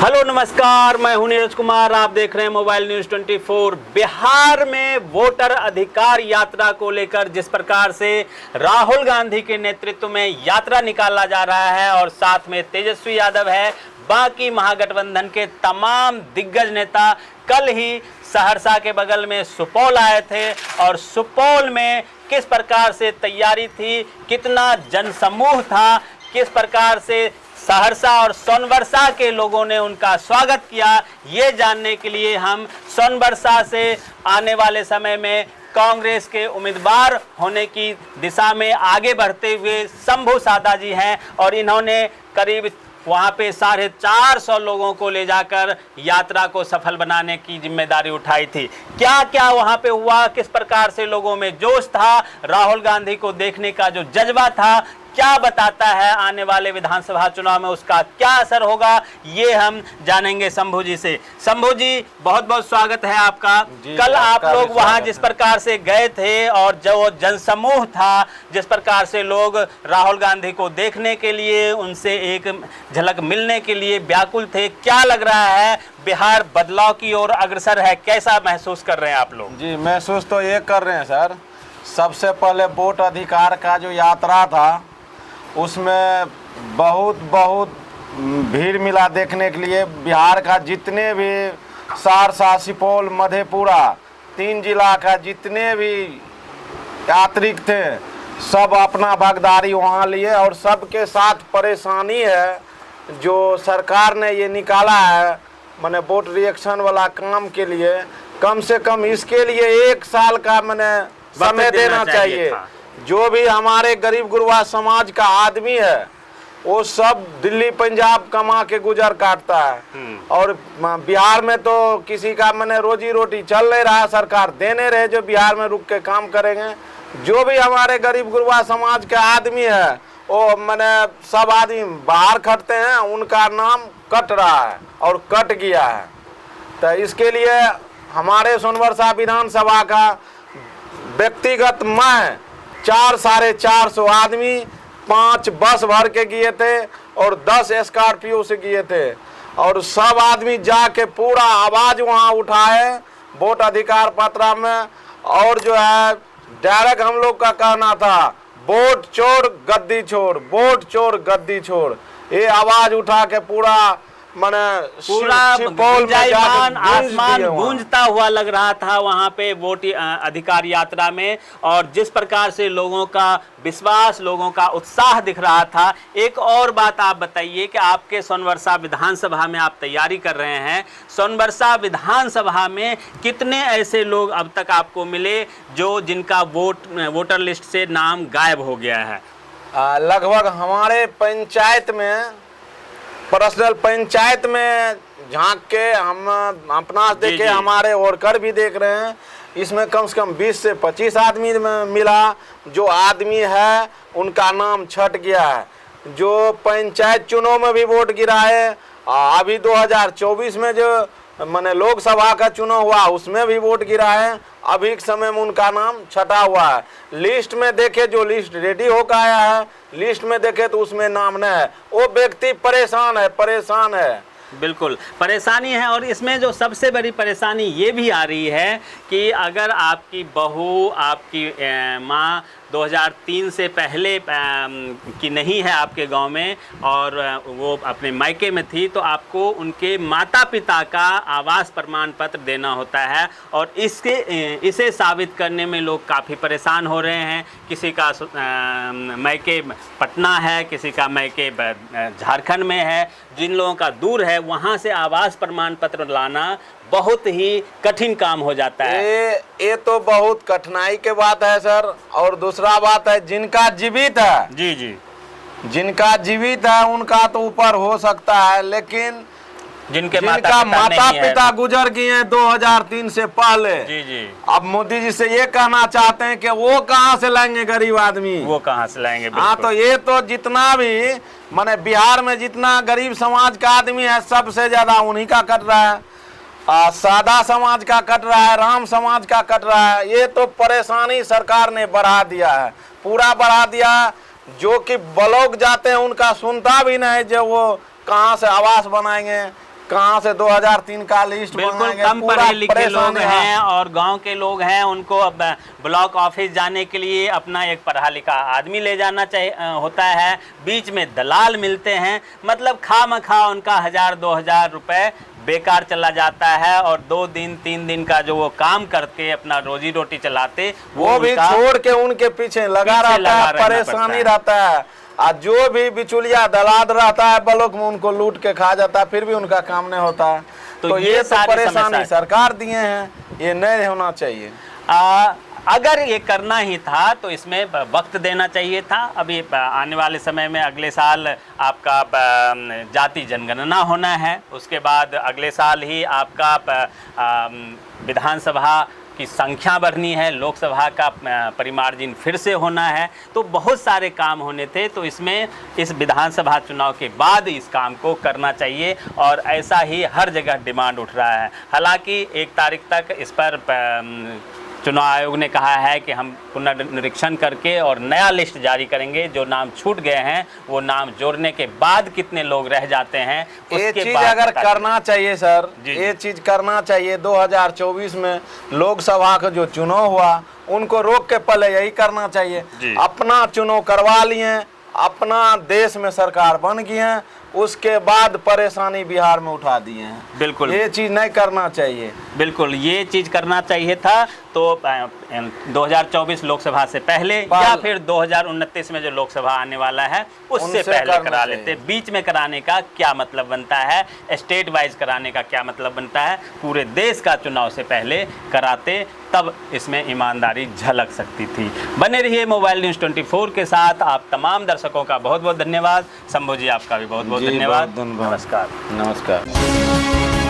Hello नमस्कार, मैं हूं नीरज कुमार। आप देख रहे हैं मोबाइल न्यूज 24। बिहार में वोटर अधिकार यात्रा को लेकर जिस प्रकार से राहुल गांधी के नेतृत्व में यात्रा निकाला जा रहा है और साथ में तेजस्वी यादव है, बाकी महागठबंधन के तमाम दिग्गज नेता कल ही सहरसा के बगल में सुपौल आए थे और सुपौल में किस प्रकार से तैयारी थी, कितना जनसमूह था, किस प्रकार से सहरसा और सोनबरसा के लोगों ने उनका स्वागत किया, ये जानने के लिए हम सोनबरसा से आने वाले समय में कांग्रेस के उम्मीदवार होने की दिशा में आगे बढ़ते हुए शंभू सादा जी हैं और इन्होंने करीब वहाँ पे 450 लोगों को ले जाकर यात्रा को सफल बनाने की जिम्मेदारी उठाई थी। क्या क्या वहाँ पे हुआ, किस प्रकार से लोगों में जोश था, राहुल गांधी को देखने का जो जज्बा था, क्या बताता है आने वाले विधानसभा चुनाव में उसका क्या असर होगा, ये हम जानेंगे शंभू जी से। शंभू जी, बहुत बहुत स्वागत है आपका। कल आप लोग वहां जिस प्रकार से गए थे और जो जनसमूह था, जिस प्रकार से लोग राहुल गांधी को देखने के लिए, उनसे एक झलक मिलने के लिए व्याकुल थे, क्या लग रहा है बिहार बदलाव की ओर अग्रसर है, कैसा महसूस कर रहे हैं आप लोग? जी, महसूस तो ये कर रहे हैं सर। सबसे पहले वोट अधिकार का जो यात्रा था उसमें बहुत भीड़ मिला देखने के लिए। बिहार का जितने भी सहरसा, सुपौल, मधेपुरा 3 जिला का जितने भी यात्रिक थे सब अपना भागीदारी वहाँ लिए और सबके साथ परेशानी है जो सरकार ने ये निकाला है, मैंने वोट रिएक्शन वाला काम के लिए कम से कम इसके लिए 1 साल का मैंने समय देना चाहिए। जो भी हमारे गरीब गुरबा समाज का आदमी है वो सब दिल्ली पंजाब कमा के गुजर काटता है और बिहार में तो किसी का मैंने रोजी रोटी चल नहीं रहा, सरकार देने रहे जो बिहार में रुक के काम करेंगे। जो भी हमारे गरीब गुरबा समाज के आदमी है वो मैंने सब आदमी बाहर खटते हैं, उनका नाम कट रहा है और कट गया है। तो इसके लिए हमारे सोनबरसा विधानसभा का व्यक्तिगत मैं 400-450 आदमी 5 बस भर के गए थे और 10 स्कॉर्पियो से गए थे और सब आदमी जाके पूरा आवाज वहाँ उठाए वोट अधिकार पत्र में। और जो है डायरेक्ट हम लोग का कहना था वोट चोर गद्दी छोड़, वोट चोर गद्दी छोड़, ये आवाज उठा के पूरा गुंजायमान आसमान गूंजता हुआ लग रहा था वहां पे वोट अधिकार यात्रा में। और जिस प्रकार से लोगों का विश्वास, लोगों का उत्साह दिख रहा था। एक और बात आप बताइए कि आपके सोनबरसा विधानसभा में आप तैयारी कर रहे हैं, सोनबरसा विधानसभा में कितने ऐसे लोग अब तक आपको मिले जो जिनका वोटर लिस्ट से नाम गायब हो गया है? लगभग हमारे पंचायत में, पर्सनल पंचायत में झांक के हम अपना देखे, हमारे वर्कर भी देख रहे हैं, इसमें कम से कम 20 से 25 आदमी मिला। जो आदमी है उनका नाम छट गया है। जो पंचायत चुनाव में भी वोट गिरा है, अभी 2024 में जो मैंने लोकसभा का चुनाव हुआ उसमें भी वोट गिरा है, अभी के समय में उनका नाम छटा हुआ है। लिस्ट में देखे, जो लिस्ट रेडी होकर आया है, लिस्ट में देखे तो उसमें नाम नहीं है। वो व्यक्ति परेशान है। बिल्कुल परेशानी है। और इसमें जो सबसे बड़ी परेशानी ये भी आ रही है कि अगर आपकी बहू, आपकी माँ 2003 से पहले की नहीं है आपके गांव में और वो अपने मायके में थी, तो आपको उनके माता पिता का आवास प्रमाण पत्र देना होता है और इसे साबित करने में लोग काफ़ी परेशान हो रहे हैं। किसी का मायके पटना है, किसी का मायके झारखंड में है, जिन लोगों का दूर है वहाँ से आवास प्रमाण पत्र लाना बहुत ही कठिन काम हो जाता है। ये तो बहुत कठिनाई के बात है सर। और दूसरा बात है जिनका जीवित है, जी, जिनका जीवित है उनका तो ऊपर हो सकता है, लेकिन जिनका माता पिता गुजर गए हैं 2003 से पहले, जी, अब मोदी जी से ये कहना चाहते हैं कि वो कहाँ से लाएंगे गरीब आदमी, वो कहाँ से लाएंगे? हाँ, तो ये तो जितना भी माने बिहार में जितना गरीब समाज का आदमी है सबसे ज्यादा उन्हीं का कट रहा है। सादा समाज का कट रहा है, राम समाज का कट रहा है। ये तो परेशानी सरकार ने बढ़ा दिया है, पूरा बढ़ा दिया। जो कि ब्लॉक जाते हैं उनका सुनता भी नहीं, जो वो कहाँ से आवास बनाएंगे, कहाँ से 2003 का लिस्ट बिल्कुल बनाएंगे, कम पूरा पढ़े लिखे लोग परेशानी है। हैं और गांव के लोग हैं, उनको अब ब्लॉक ऑफिस जाने के लिए अपना एक पढ़ा लिखा आदमी ले जाना चाहिए होता है, बीच में दलाल मिलते हैं, मतलब खामखा उनका 1000-2000 रुपए बेकार चला जाता है और 2 दिन 3 दिन का जो वो काम करके अपना रोजी रोटी चलाते वो भी उनका छोड़ के उनके पीछे लगा पीछे लगा रहता है, रहना परेशानी पड़ता है। रहता है। और जो भी बिचौलिया दलाल रहता है ब्लॉक में, उनको लूट के खा जाता है, फिर भी उनका काम नहीं होता है। तो ये तो सारी परेशानी समस्या सरकार दिए हैं, ये नहीं होना चाहिए। अगर ये करना ही था तो इसमें वक्त देना चाहिए था। अभी आने वाले समय में अगले साल आपका जाति जनगणना होना है, उसके बाद अगले साल ही आपका विधानसभा की संख्या बढ़नी है, लोकसभा का परिमार्जिन फिर से होना है, तो बहुत सारे काम होने थे। तो इसमें इस विधानसभा चुनाव के बाद इस काम को करना चाहिए और ऐसा ही हर जगह डिमांड उठ रहा है। हालांकि 1 तारीख तक इस पर चुनाव आयोग ने कहा है कि हम पुनर्निरीक्षण करके और नया लिस्ट जारी करेंगे। जो नाम छूट गए हैं वो नाम जोड़ने के बाद कितने लोग रह जाते हैं ये उसके चीज बाद अगर पता करना चाहिए सर, जी। ये चीज करना चाहिए। 2024 में लोकसभा का जो चुनाव हुआ उनको रोक के पहले यही करना चाहिए। जी। अपना चुनाव करवा लिए, अपना देश में सरकार बन गई है, उसके बाद परेशानी बिहार में उठा दिए हैं। बिल्कुल ये चीज नहीं करना चाहिए। बिल्कुल ये चीज़ करना चाहिए था। तो 2024 लोकसभा से पहले या फिर 2029 में जो लोकसभा आने वाला है उससे उनसे पहले करना करा चाहिए। लेते। बीच में कराने का क्या मतलब बनता है, स्टेट वाइज कराने का क्या मतलब बनता है, पूरे देश का चुनाव से पहले कराते, तब इसमें ईमानदारी झलक सकती थी। बने रहिए मोबाइल न्यूज़ 24 के साथ। आप तमाम दर्शकों का बहुत बहुत धन्यवाद। शंभू जी आपका भी बहुत बहुत जी, धन्यवाद। बहुत धन्यवाद। नमस्कार। नमस्कार।